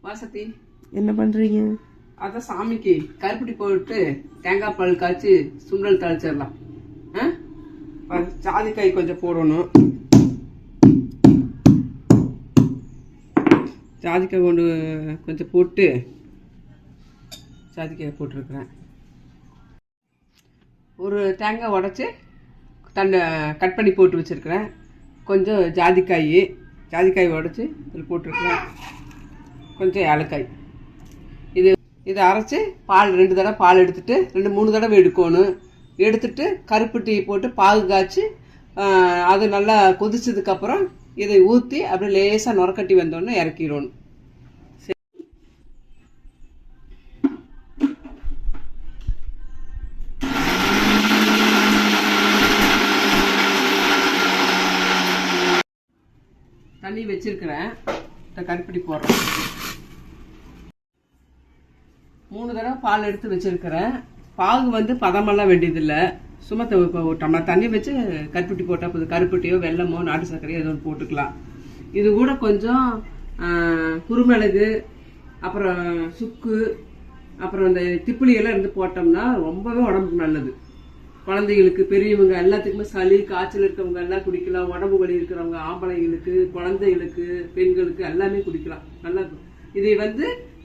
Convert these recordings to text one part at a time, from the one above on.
வாசத்தி என்ன பண்றீங்க? அதான் சாமிக்கு கருப்பட்டி போட்டு தேங்காய் பால் காய்ச்சி சுண்டல் தாளிச்சிடலாம். ஜாதிக்காய் கொஞ்சம் போடணும். ஜாதிக்காய் கொஞ்சம் போட்டு ஜாதிக்காய் போட்டிருக்கிறேன். ஒரு தேங்காய் உடச்சி கட் பண்ணி போட்டு வச்சுருக்கிறேன். கொஞ்சம் ஜாதிக்காய் உடச்சி இதில் போட்டிருக்கிறேன். கொஞ்சம் ஏலக்காய். இதை அரைச்சி பால் 2 தடவை பால் எடுத்துட்டு 2-3 தடவை எடுக்கணும். எடுத்துட்டு கருப்பட்டி போட்டு பாகு காய்ச்சி அது நல்லா கொதிச்சதுக்கப்புறம் இதை ஊற்றி அப்படியே லேசாக நுரக்கட்டி வந்தோடனே இறக்கிடணும். தண்ணி வச்சிருக்கிறேன். கருப்பட்டி போடுறோம். 3 தடவை பால் எடுத்து வச்சிருக்கிறேன். பாகு பதமெல்லாம் வேண்டியதில்லை. சும்மா டம்ளர் தண்ணி வச்சு கருப்பட்டி போட்டால் போதும். கருப்பட்டியோ வெல்லமோ நாட்டு சர்க்கரையோ ஏதோ ஒன்று போட்டுக்கலாம். இது கூட கொஞ்சம் குருமிளகு, அப்புறம் சுக்கு, அப்புறம் இந்த திப்பிலியெல்லாம் இருந்து போட்டோம்னா ரொம்பவே உடம்புக்கு நல்லது. குழந்தைகளுக்கு, பெரியவங்க எல்லாத்துக்குமே சளி காய்ச்சல் இருக்கிறவங்க எல்லாம் குடிக்கலாம். உடம்பு வலி இருக்கிறவங்க, ஆம்பளைங்களுக்கு, குழந்தைகளுக்கு, பெண்களுக்கு எல்லாமே குடிக்கலாம். நல்லா இருக்கும். இதை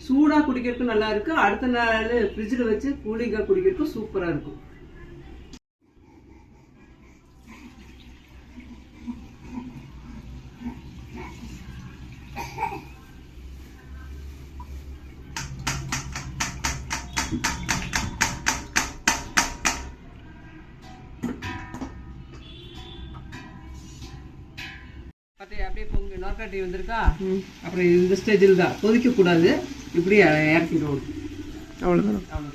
சூடாக குடிக்கிறதுக்கும் நல்லா இருக்கு. அடுத்த நாள் ஃப்ரிட்ஜில் வச்சு கூலிங்காக குடிக்கிறதுக்கும் சூப்பராக இருக்கும். அப்படியே பொங்கி நோக்காட்டி வந்திருக்கா. அப்புறம் இந்த ஸ்டேஜில் தான் கொதிக்க கூடாது. இப்படி இறக்கிடுவோம். அவ்வளோதான்.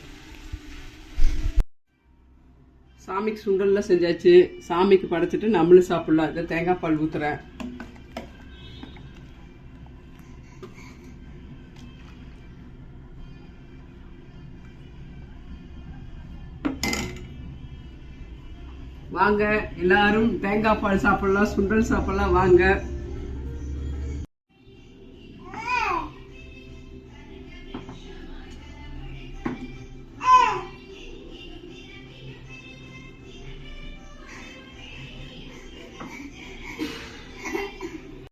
சாமிக்கு சுண்டல்லாம் செஞ்சாச்சு. சாமிக்கு படைச்சிட்டு நம்மளும் சாப்பிடலாம். இதை தேங்காய் பால் ஊத்துறேன். வாங்க எல்லாரும் தேங்காய் பால் சாப்பிடலாம், சுண்டல் சாப்பிடலாம். வாங்க.